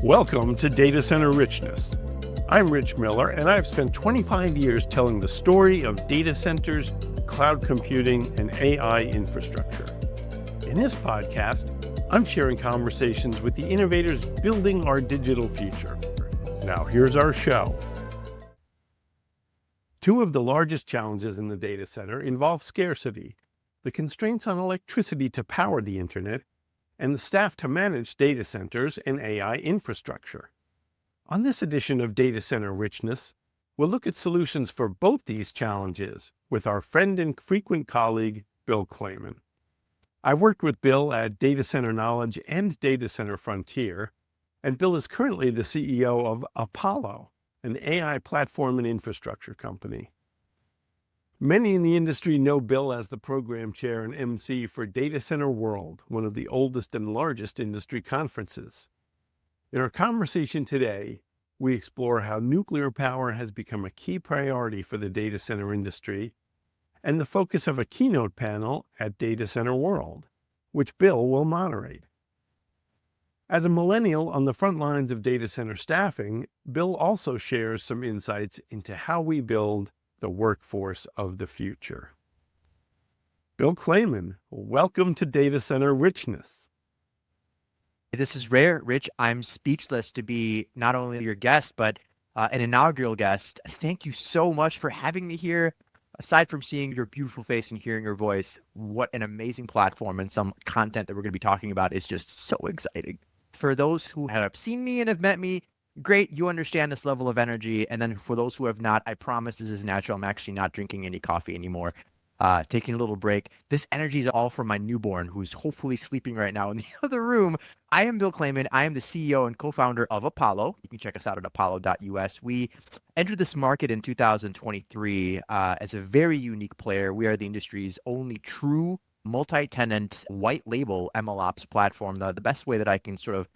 Welcome to Data Center Richness. I'm Rich Miller, and I've spent 25 years telling the story of data centers, cloud computing, and AI infrastructure. In this podcast, I'm sharing conversations with the innovators building our digital future. Now, here's our show. Two of the largest challenges in the data center involve scarcity, the constraints on electricity to power the internet, and the staff to manage data centers and AI infrastructure. On this edition of Data Center Richness, we'll look at solutions for both these challenges with our friend and frequent colleague, Bill Kleyman. I've worked with Bill at Data Center Knowledge and Data Center Frontier, and Bill is currently the CEO of Apolo, an AI platform and infrastructure company. Many in the industry know Bill as the program chair and MC for Data Center World, one of the oldest and largest industry conferences. In our conversation today, we explore how nuclear power has become a key priority for the data center industry and the focus of a keynote panel at Data Center World, which Bill will moderate. As a millennial on the front lines of data center staffing, Bill also shares some insights into how we build the workforce of the future. Bill Kleyman, welcome to Data Center Richness. This is rare, Rich. I'm speechless to be not only your guest, but an inaugural guest. Thank you so much for having me here. Aside from seeing your beautiful face and hearing your voice, what an amazing platform, and some content that we're going to be talking about is just so exciting. For those who have seen me and have met me, great, you understand this level of energy. And then for those who have not, I promise this is natural. I'm actually not drinking any coffee anymore. Taking a little break. This energy is all from my newborn, who's hopefully sleeping right now in the other room. I am Bill Kleyman. I am the CEO and co-founder of Apolo. You can check us out at apollo.us. We entered this market in 2023 as a very unique player. We are the industry's only true multi-tenant white label MLOps platform. The best way that I can sort of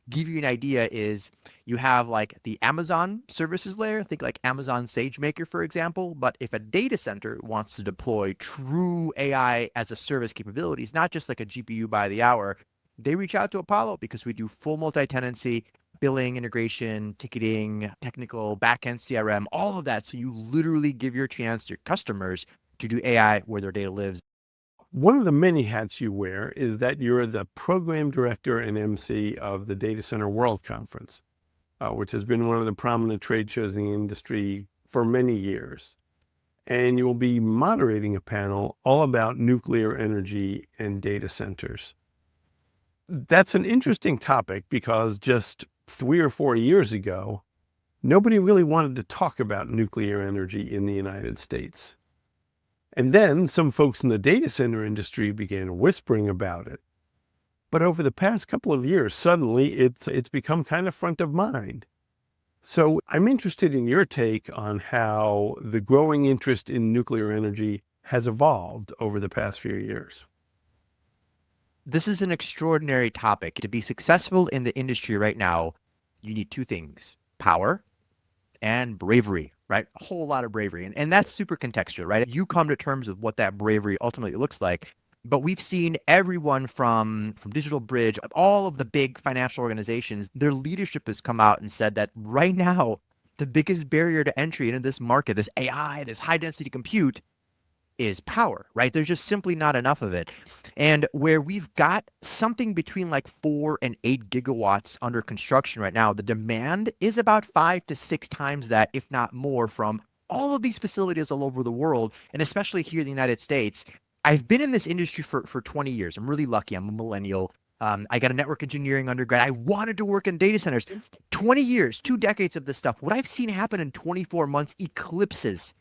give you an idea is you have like the Amazon services layer, think like Amazon SageMaker, for example. But if a data center wants to deploy true AI as a service capabilities, not just like a GPU by the hour, they reach out to Apolo because we do full multi-tenancy, billing, integration, ticketing, technical, backend CRM, all of that. So you literally give your chance to your customers to do AI where their data lives. One of the many hats you wear is that you're the program director and MC of the Data Center World Conference, which has been one of the prominent trade shows in the industry for many years. And you will be moderating a panel all about nuclear energy and data centers. That's an interesting topic because just 3 or 4 years ago, nobody really wanted to talk about nuclear energy in the United States. And then some folks in the data center industry began whispering about it. But over the past couple of years, suddenly it's become kind of front of mind. So I'm interested in your take on how the growing interest in nuclear energy has evolved over the past few years. This is an extraordinary topic. To be successful in the industry right now, you need two things: power and bravery, right? A whole lot of bravery. And that's super contextual, right? You come to terms with what that bravery ultimately looks like. But we've seen everyone from Digital Bridge, all of the big financial organizations, their leadership has come out and said that right now, the biggest barrier to entry into this market, this AI, this high density compute, is power, right? There's just simply not enough of it. And where we've got something between like 4 and 8 gigawatts under construction right now, the demand is about 5 to 6 times that, if not more, from all of these facilities all over the world, and especially here in the United States. I've been in this industry for 20 years. I'm really lucky. I'm a millennial. I got a network engineering undergrad. I wanted to work in data centers. 20 years, 2 decades of this stuff. What I've seen happen in 24 months eclipses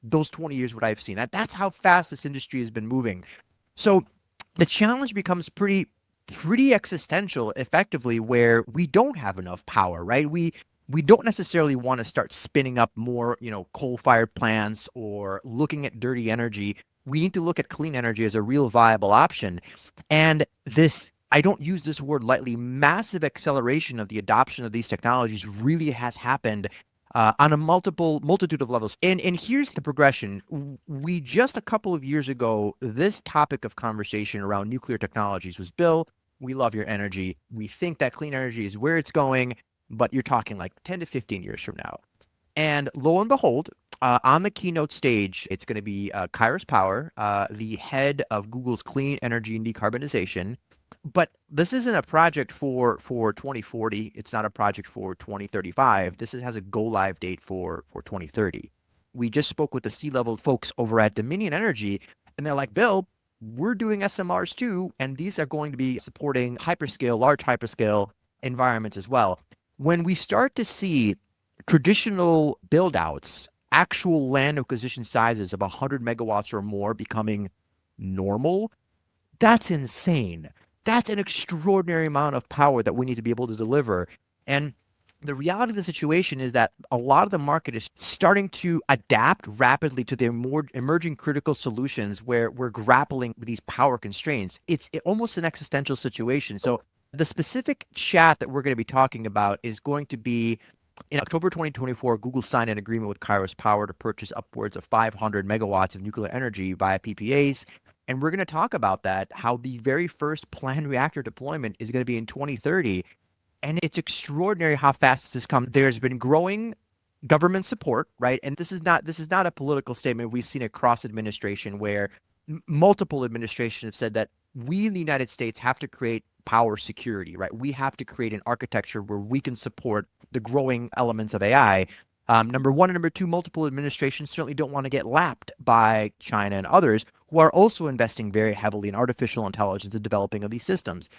those 20 years, what I've seen. That's how fast this industry has been moving. So the challenge becomes pretty existential, effectively, where we don't have enough power, right? We don't necessarily want to start spinning up more, coal-fired plants or looking at dirty energy. We need to look at clean energy as a real viable option. And this, I don't use this word lightly, massive acceleration of the adoption of these technologies really has happened on a multitude of levels. And here's the progression. We just a couple of years ago, this topic of conversation around nuclear technologies was, Bill, we love your energy. We think that clean energy is where it's going. but you're talking like 10 to 15 years from now. And lo and behold, on the keynote stage, it's going to be Kairos Power, the head of Google's clean energy and decarbonization. But this isn't a project for 2040. It's not a project for 2035. This has a go live date for 2030. We just spoke with the C-level folks over at Dominion Energy, and they're like, Bill, we're doing SMRs too, and these are going to be supporting large hyperscale environments as well. When we start to see traditional build outs, actual land acquisition sizes of 100 megawatts or more becoming normal, that's insane. That's an extraordinary amount of power that we need to be able to deliver. And the reality of the situation is that a lot of the market is starting to adapt rapidly to the more emerging critical solutions where we're grappling with these power constraints. It's almost an existential situation. So the specific chat that we're going to be talking about is going to be in October 2024, Google signed an agreement with Kairos Power to purchase upwards of 500 megawatts of nuclear energy via PPAs. And we're going to talk about that, how the very first planned reactor deployment is going to be in 2030. And it's extraordinary how fast this has come. There's been growing government support, right? And this is not a political statement. We've seen across administration where multiple administrations have said that we in the United States have to create power security, right? We have to create an architecture where we can support the growing elements of AI. Number one and number two, multiple administrations certainly don't want to get lapped by China and others who are also investing very heavily in artificial intelligence and developing of these systems.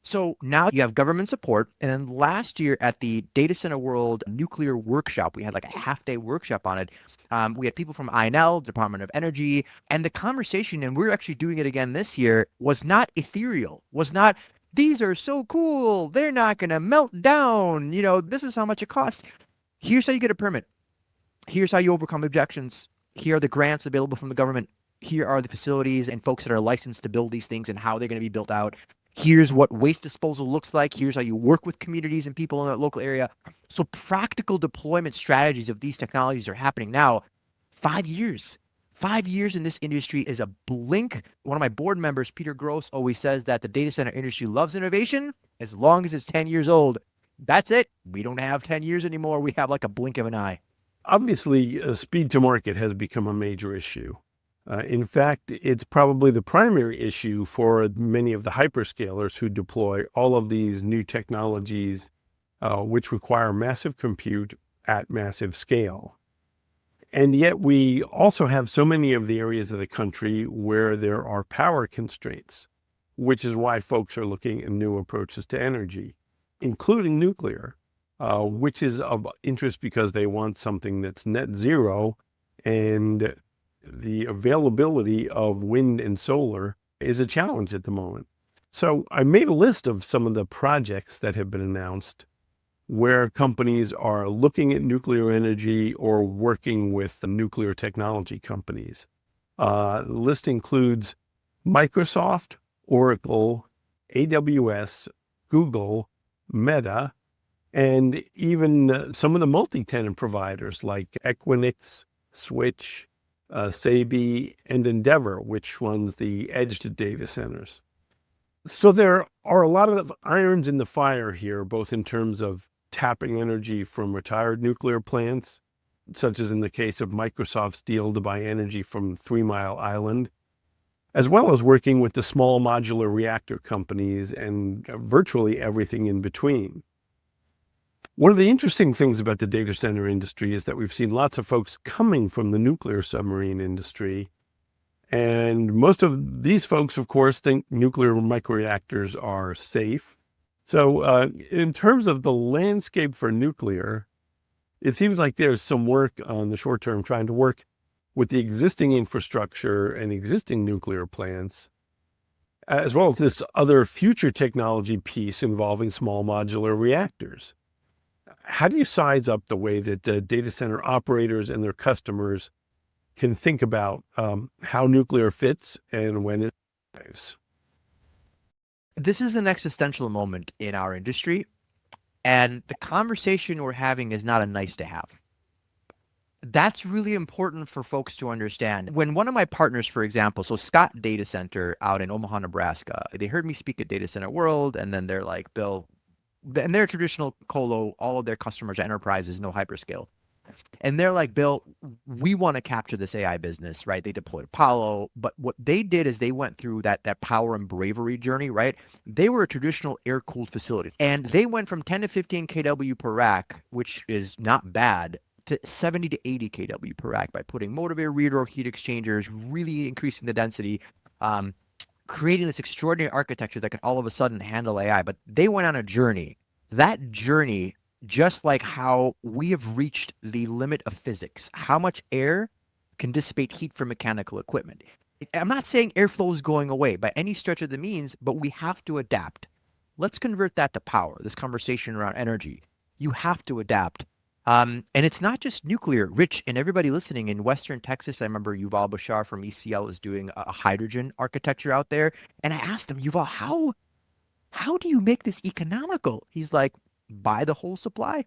So now you have government support. And then last year at the Data Center World Nuclear Workshop, we had like a half-day workshop on it. We had people from INL, Department of Energy, and the conversation, and we're actually doing it again this year, was not ethereal, was not, these are so cool, they're not going to melt down, this is how much it costs. Here's how you get a permit. Here's how you overcome objections. Here are the grants available from the government. Here are the facilities and folks that are licensed to build these things and how they're going to be built out. Here's what waste disposal looks like. Here's how you work with communities and people in that local area. So practical deployment strategies of these technologies are happening now. 5 years. 5 years in this industry is a blink. One of my board members, Peter Gross, always says that the data center industry loves innovation as long as it's 10 years old. That's it. We don't have 10 years anymore. We have like a blink of an eye. Obviously, speed to market has become a major issue. In fact, it's probably the primary issue for many of the hyperscalers who deploy all of these new technologies, which require massive compute at massive scale. And yet we also have so many of the areas of the country where there are power constraints, which is why folks are looking at new approaches to energy, including nuclear, which is of interest because they want something that's net zero, and the availability of wind and solar is a challenge at the moment. So I made a list of some of the projects that have been announced where companies are looking at nuclear energy or working with the nuclear technology companies. The list includes Microsoft, Oracle, AWS, Google, Meta, and even some of the multi-tenant providers like Equinix, Switch, Sabi, and Endeavor, which runs the edged data centers. So there are a lot of irons in the fire here, both in terms of tapping energy from retired nuclear plants, such as in the case of Microsoft's deal to buy energy from 3 Mile Island, as well as working with the small modular reactor companies and virtually everything in between. One of the interesting things about the data center industry is that we've seen lots of folks coming from the nuclear submarine industry. And most of these folks, of course, think nuclear microreactors are safe. So in terms of the landscape for nuclear, it seems like there's some work on the short term trying to work with the existing infrastructure and existing nuclear plants, as well as this other future technology piece involving small modular reactors. How do you size up the way that the data center operators and their customers can think about how nuclear fits and when it arrives? This is an existential moment in our industry, and the conversation we're having is not a nice to have. That's really important for folks to understand. When one of my partners, for example, so Scott Data Center out in Omaha, Nebraska, they heard me speak at Data Center World, and then they're like, Bill, and they're traditional colo, all of their customers are enterprises, no hyperscale. And they're like, Bill, we want to capture this AI business, right? They deployed Apollo, but what they did is they went through that power and bravery journey, right? They were a traditional air-cooled facility, and they went from 10 to 15 kW per rack, which is not bad, to 70 to 80 kW per rack by putting motivator rear door heat exchangers, really increasing the density, creating this extraordinary architecture that could all of a sudden handle AI. But they went on a journey. That journey, just like how we have reached the limit of physics, how much air can dissipate heat from mechanical equipment. I'm not saying airflow is going away by any stretch of the means, but we have to adapt. Let's convert that to power, this conversation around energy. You have to adapt. And it's not just nuclear. Rich, and everybody listening in Western Texas, I remember Yuval Bashar from ECL is doing a hydrogen architecture out there. And I asked him, Yuval, how do you make this economical? He's like, buy the whole supply,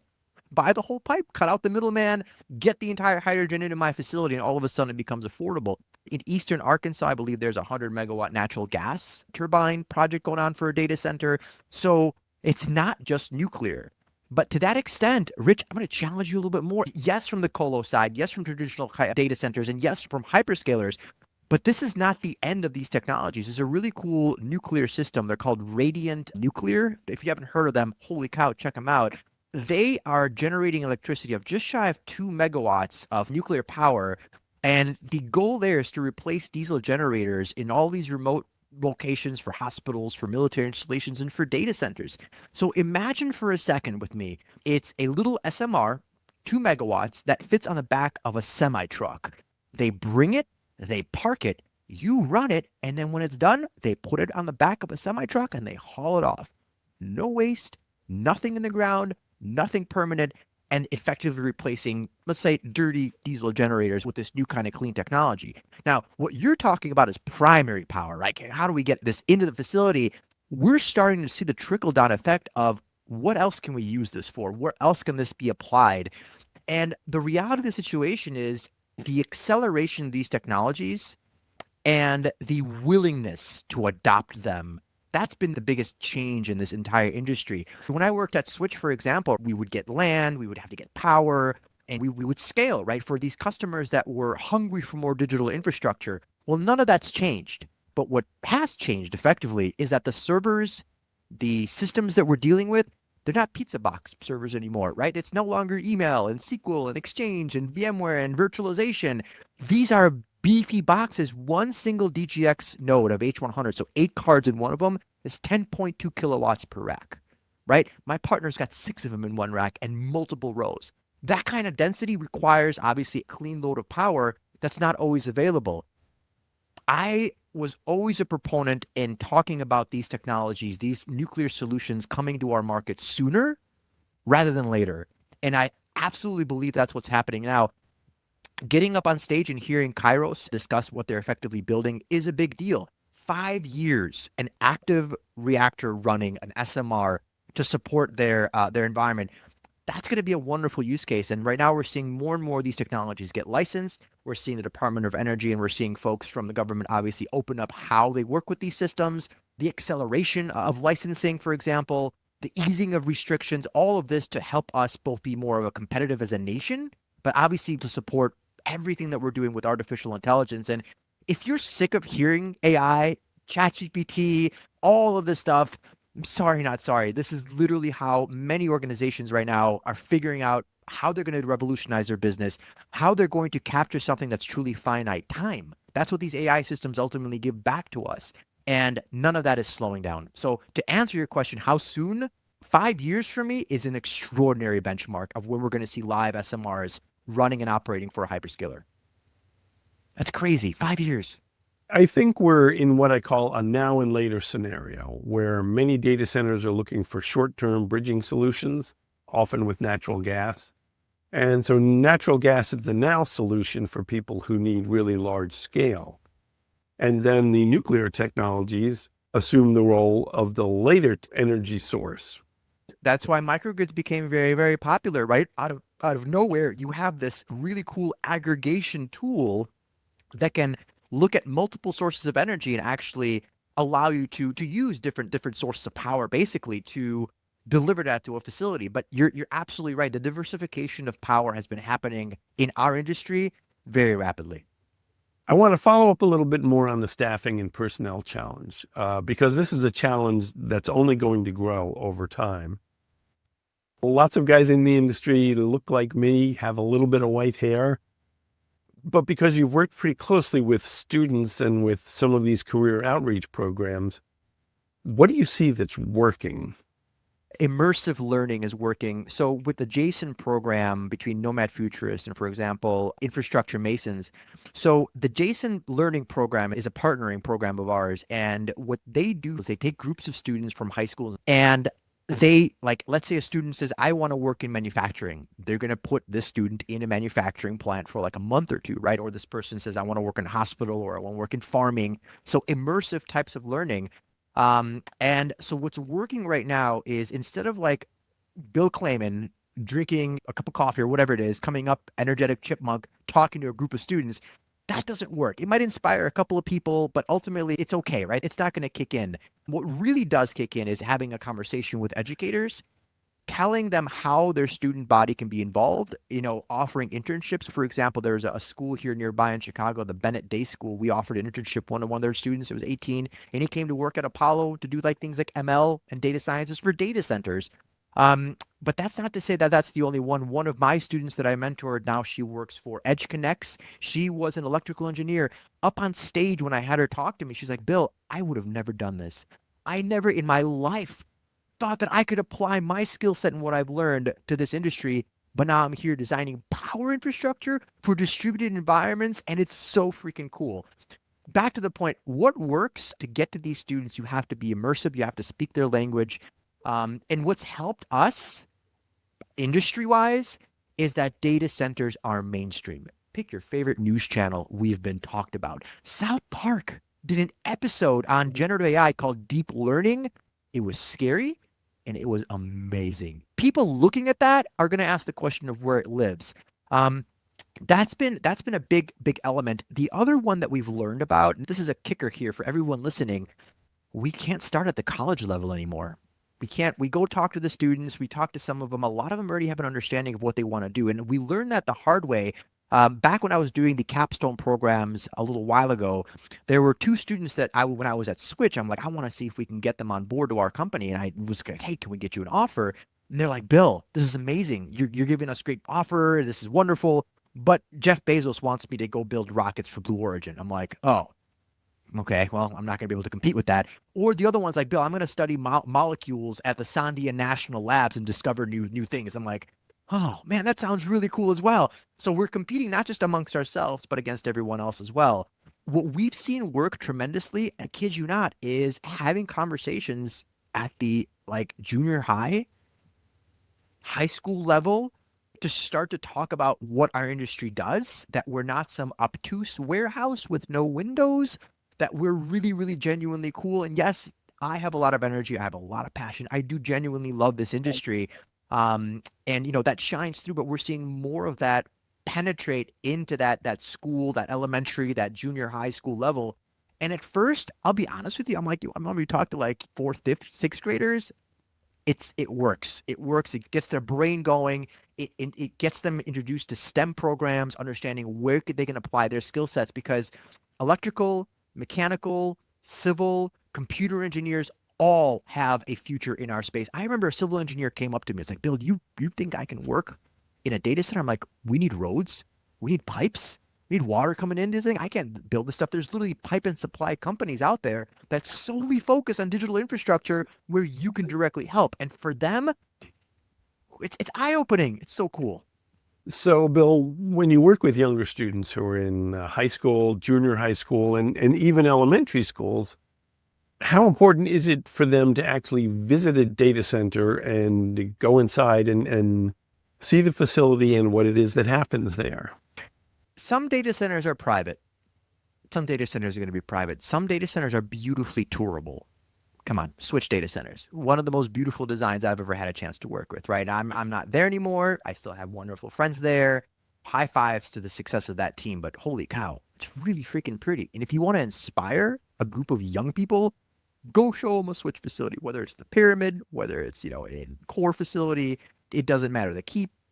buy the whole pipe, cut out the middleman, get the entire hydrogen into my facility, and all of a sudden it becomes affordable. In eastern Arkansas, I believe there's a 100 megawatt natural gas turbine project going on for a data center. So it's not just nuclear. But to that extent, Rich, I'm going to challenge you a little bit more. Yes, from the colo side, yes, from traditional data centers, and yes, from hyperscalers. But this is not the end of these technologies. There's a really cool nuclear system. They're called Radiant Nuclear. If you haven't heard of them, holy cow, check them out. They are generating electricity of just shy of 2 megawatts of nuclear power. And the goal there is to replace diesel generators in all these remote locations for hospitals, for military installations, and for data centers. So imagine for a second with me, it's a little SMR, 2 megawatts, that fits on the back of a semi-truck. They bring it, they park it, you run it, and then when it's done, they put it on the back of a semi-truck and they haul it off. No waste, nothing in the ground, nothing permanent, and effectively replacing, let's say, dirty diesel generators with this new kind of clean technology. Now, what you're talking about is primary power, right? How do we get this into the facility? We're starting to see the trickle-down effect of what else can we use this for? Where else can this be applied? And the reality of the situation is the acceleration of these technologies and the willingness to adopt them. That's been the biggest change in this entire industry. When I worked at Switch, for example, we would get land, we would have to get power, and we would scale, right, for these customers that were hungry for more digital infrastructure. Well, none of that's changed. But what has changed effectively is that the servers, the systems that we're dealing with, they're not pizza box servers anymore, right? It's no longer email and SQL and Exchange and VMware and virtualization. These are beefy boxes. One single DGX node of H100, so 8 cards in one of them, is 10.2 kilowatts per rack, right? My partner's got 6 of them in one rack and multiple rows. That kind of density requires, obviously, a clean load of power that's not always available. I was always a proponent in talking about these technologies, these nuclear solutions coming to our market sooner rather than later. And I absolutely believe that's what's happening now. Getting up on stage and hearing Kairos discuss what they're effectively building is a big deal. 5 years, an active reactor running, an SMR, to support their environment. That's going to be a wonderful use case. And right now we're seeing more and more of these technologies get licensed. We're seeing the Department of Energy and we're seeing folks from the government obviously open up how they work with these systems, the acceleration of licensing, for example, the easing of restrictions, all of this to help us both be more of a competitive as a nation, but obviously to support everything that we're doing with artificial intelligence. And if you're sick of hearing AI, ChatGPT, all of this stuff, I'm sorry, not sorry. This is literally how many organizations right now are figuring out how they're going to revolutionize their business, how they're going to capture something that's truly finite time. That's what these AI systems ultimately give back to us. And none of that is slowing down. So to answer your question, how soon? 5 years for me is an extraordinary benchmark of when we're going to see live SMRs running and operating for a hyperscaler. That's crazy. 5 years. I think we're in what I call a now and later scenario, where many data centers are looking for short-term bridging solutions, often with natural gas. And so natural gas is the now solution for people who need really large scale. And then the nuclear technologies assume the role of the later energy source. That's why microgrids became very, very popular, right? Out of nowhere, you have this really cool aggregation tool that can look at multiple sources of energy and actually allow you to use different sources of power, basically to deliver that to a facility. But you're absolutely right. The diversification of power has been happening in our industry very rapidly. I want to follow up a little bit more on the staffing and personnel challenge, because this is a challenge that's only going to grow over time. Lots of guys in the industry look like me, have a little bit of white hair, but because you've worked pretty closely with students and with some of these career outreach programs, what do you see that's working? Immersive learning is working. So with the Jason program between Nomad Futurists and, for example, Infrastructure Masons. So the Jason learning program is a partnering program of ours. And what they do is they take groups of students from high school and they, like, let's say a student says, I want to work in manufacturing. They're going to put this student in a manufacturing plant for like a month or two, right? Or this person says, I want to work in a hospital or I want to work in farming. So immersive types of learning. And so what's working right now is instead of like Bill Kleyman drinking a cup of coffee or whatever it is, coming up energetic chipmunk, talking to a group of students, that doesn't work. It might inspire a couple of people, but ultimately it's okay, right? It's not going to kick in. What really does kick in is having a conversation with educators, telling them how their student body can be involved, offering internships. For example, there's a school here nearby in Chicago, the Bennett Day School. We offered an internship one to one of their students. It was 18, and he came to work at Apollo to do like things like ML and data sciences for data centers. But that's not to say that that's the only one. One of my students that I mentored, now she works for Edge Connects. She was an electrical engineer. Up on stage when I had her talk to me, she's like, Bill, I would have never done this. I never in my life thought that I could apply my skill set and what I've learned to this industry, but now I'm here designing power infrastructure for distributed environments, and it's so freaking cool. Back to the point, what works to get to these students? You have to be immersive, you have to speak their language. And what's helped us industry-wise is that data centers are mainstream. Pick your favorite news channel, we've been talked about. South Park did an episode on generative AI called Deep Learning. It was scary and it was amazing. People looking at that are going to ask the question of where it lives. That's been a big element. The other one that we've learned about, and this is a kicker here for everyone listening, we can't start at the college level anymore. We can't. We go talk to the students. We talk to some of them. A lot of them already have an understanding of what they want to do. And we learned that the hard way. Back when I was doing the capstone programs a little while ago, there were two students that when I was at Switch, I'm like, I want to see if we can get them on board to our company. And I was like, hey, can we get you an offer? And they're like, Bill, this is amazing. You're giving us great offer. This is wonderful. But Jeff Bezos wants me to go build rockets for Blue Origin. I'm like, oh, okay, well, I'm not going to be able to compete with that. Or the other one's like, Bill, I'm going to study molecules at the Sandia National Labs and discover new things. I'm like, oh, man, that sounds really cool as well. So we're competing not just amongst ourselves, but against everyone else as well. What we've seen work tremendously, and I kid you not, is having conversations at the junior high school level to start to talk about what our industry does, that we're not some obtuse warehouse with no windows, that we're really, really genuinely cool. And yes, I have a lot of energy. I have a lot of passion. I do genuinely love this industry. And that shines through, but we're seeing more of that penetrate into that school, that elementary, that junior high school level. And at first, I'll be honest with you, I'm going to talk to like 4th, 5th, 6th graders. It works. It works. It gets their brain going. It gets them introduced to STEM programs, understanding where they can apply their skill sets, because electrical, mechanical, civil, computer engineers all have a future in our space. I remember a civil engineer came up to me. It's like, Bill, you think I can work in a data center? I'm like, we need roads. We need pipes. We need water coming in. This thing, I can't build this stuff. There's literally pipe and supply companies out there that solely focus on digital infrastructure where you can directly help. And for them, it's eye-opening. It's so cool. So, Bill, when you work with younger students who are in high school, junior high school, and even elementary schools, how important is it for them to actually visit a data center and go inside and see the facility and what it is that happens there? Some data centers are private. Some data centers are going to be private. Some data centers are beautifully tourable. Come on, Switch data centers. One of the most beautiful designs I've ever had a chance to work with, right? I'm not there anymore. I still have wonderful friends there. High fives to the success of that team, but holy cow, it's really freaking pretty. And if you want to inspire a group of young people, Go show them a switch facility, whether it's the pyramid, whether it's, a core facility, it doesn't matter.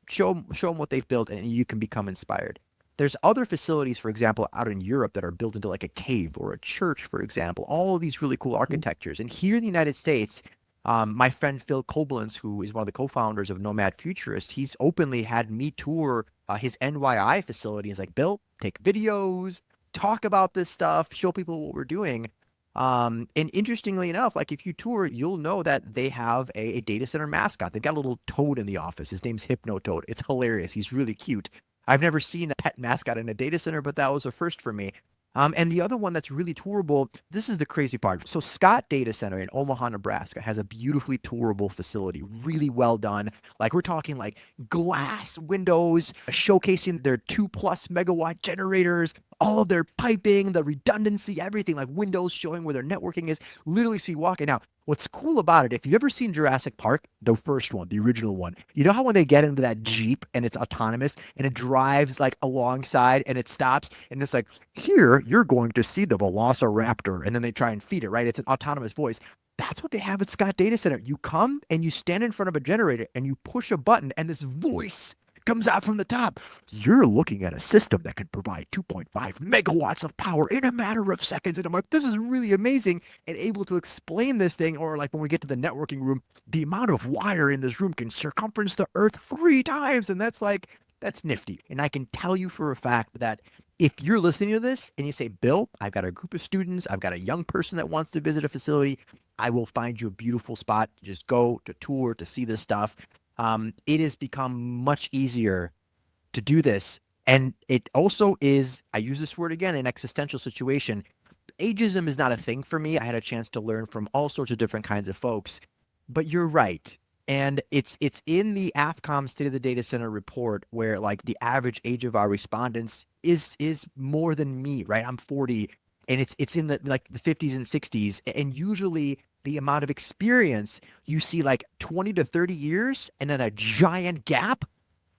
Show them what they've built and you can become inspired. There's other facilities, for example, out in Europe that are built into like a cave or a church, for example, all of these really cool architectures. And here in the United States, my friend Phil Koblentz, who is one of the co-founders of Nomad Futurist, he's openly had me tour his NYI facility. He's like, Bill, take videos, talk about this stuff, show people what we're doing. And interestingly enough, like if you tour, you'll know that they have a data center mascot. They've got a little toad in the office. His name's Hypno Toad. It's hilarious. He's really cute. I've never seen a pet mascot in a data center, but that was a first for me. And the other one that's really tourable, this is the crazy part. So Scott Data Center in Omaha, Nebraska has a beautifully tourable facility, really well done. Like we're talking like glass windows, showcasing their 2+ megawatt generators, all of their piping, the redundancy, everything, like windows showing where their networking is. Literally, so you walk in. Now, what's cool about it, if you've ever seen Jurassic Park, the first one, the original one, you know how when they get into that Jeep and it's autonomous and it drives like alongside and it stops and it's like, here, you're going to see the Velociraptor. And then they try and feed it, right? It's an autonomous voice. That's what they have at Scott Data Center. You come and you stand in front of a generator and you push a button and this voice comes out from the top. You're looking at a system that can provide 2.5 megawatts of power in a matter of seconds. And I'm like, this is really amazing, and able to explain this thing. Or like when we get to the networking room, the amount of wire in this room can circumference the earth 3 times. And that's nifty. And I can tell you for a fact that if you're listening to this and you say, Bill, I've got a group of students, I've got a young person that wants to visit a facility, I will find you a beautiful spot. Just go to tour, to see this stuff. It has become much easier to do this. And it also is, I use this word again, an existential situation. Ageism is not a thing for me. I had a chance to learn from all sorts of different kinds of folks, but you're right. And it's in the AFCOM State of the Data Center report where like the average age of our respondents is more than me, right? I'm 40 and it's in the 50s and 60s. And usually the amount of experience you see like 20 to 30 years and then a giant gap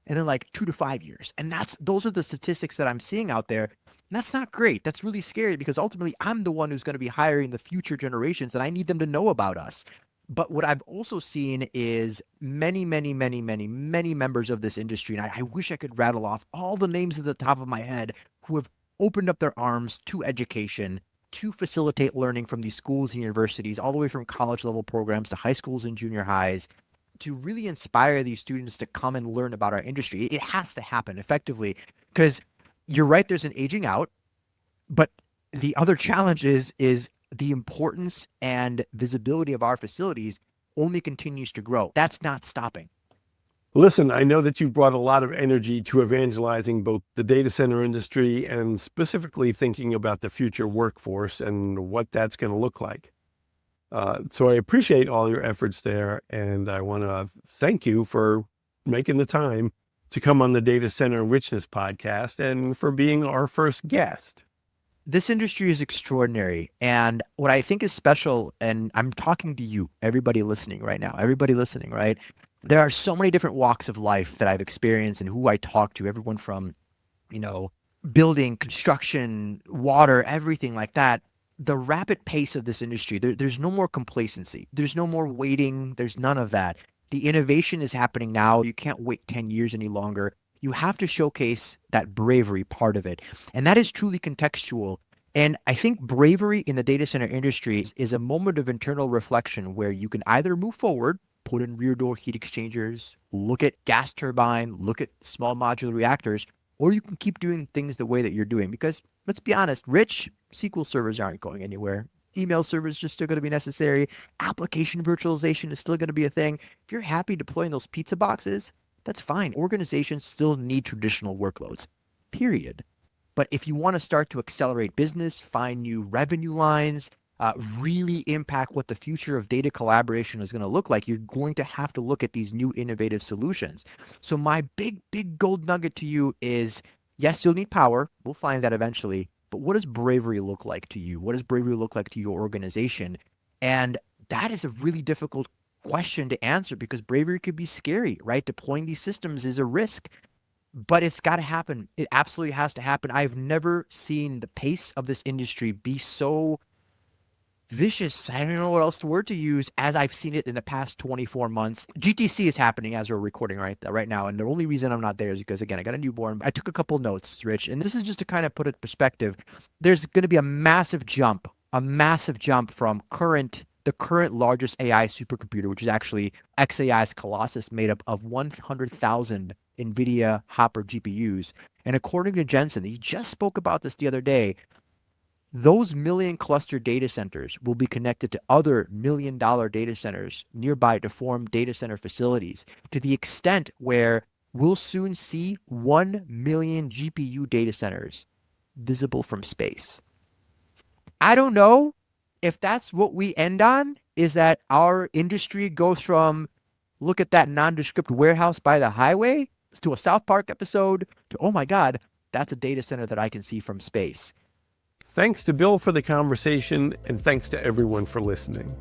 and then like 2 to 5 years. And those are the statistics that I'm seeing out there. And that's not great. That's really scary because ultimately I'm the one who's going to be hiring the future generations and I need them to know about us. But what I've also seen is many, many, many, many, many members of this industry, and I wish I could rattle off all the names at the top of my head, who have opened up their arms to education, to facilitate learning from these schools and universities, all the way from college level programs to high schools and junior highs, to really inspire these students to come and learn about our industry. It has to happen effectively because you're right, there's an aging out, but the other challenge is the importance and visibility of our facilities only continues to grow. That's not stopping. Listen, I know that you've brought a lot of energy to evangelizing both the data center industry and specifically thinking about the future workforce and what that's going to look like. So I appreciate all your efforts there, and I want to thank you for making the time to come on the Data Center Richness podcast and for being our first guest. This industry is extraordinary. And what I think is special, and I'm talking to you, everybody listening right now, right? There are so many different walks of life that I've experienced and who I talk to, everyone from, building, construction, water, everything like that. The rapid pace of this industry, there's no more complacency. There's no more waiting. There's none of that. The innovation is happening now. You can't wait 10 years any longer. You have to showcase that bravery part of it. And that is truly contextual. And I think bravery in the data center industry is a moment of internal reflection where you can either move forward, put in rear door heat exchangers, look at gas turbine, look at small modular reactors, or you can keep doing things the way that you're doing. Because let's be honest, Rich, SQL servers aren't going anywhere. Email servers are still going to be necessary. Application virtualization is still going to be a thing. If you're happy deploying those pizza boxes, that's fine. Organizations still need traditional workloads, period. But if you want to start to accelerate business, find new revenue lines, really impact what the future of data collaboration is going to look like, you're going to have to look at these new innovative solutions. So my big gold nugget to you is, yes, you'll need power. We'll find that eventually. But what does bravery look like to you? What does bravery look like to your organization? And that is a really difficult question to answer because bravery could be scary, right? Deploying these systems is a risk, but it's got to happen. It absolutely has to happen. I've never seen the pace of this industry be so vicious. I don't know what else the word to use, as I've seen it in the past 24 months. GTC is happening as we're recording right now. And the only reason I'm not there is because, again, I got a newborn. I took a couple notes, Rich, and this is just to kind of put it in perspective. There's going to be a massive jump from the current largest AI supercomputer, which is actually xAI's Colossus, made up of 100,000 NVIDIA Hopper GPUs. And according to Jensen, he just spoke about this the other day, those million cluster data centers will be connected to other million-dollar data centers nearby to form data center facilities, to the extent where we'll soon see 1 million GPU data centers visible from space. I don't know if that's what we end on, is that our industry goes from look at that nondescript warehouse by the highway to a South Park episode to, oh my God, that's a data center that I can see from space. Thanks to Bill for the conversation, and thanks to everyone for listening.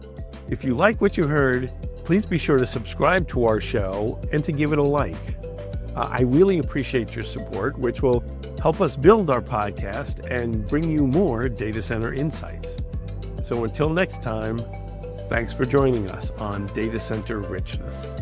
If you like what you heard, please be sure to subscribe to our show and to give it a like. I really appreciate your support, which will help us build our podcast and bring you more data center insights. So until next time, thanks for joining us on Data Center Richness.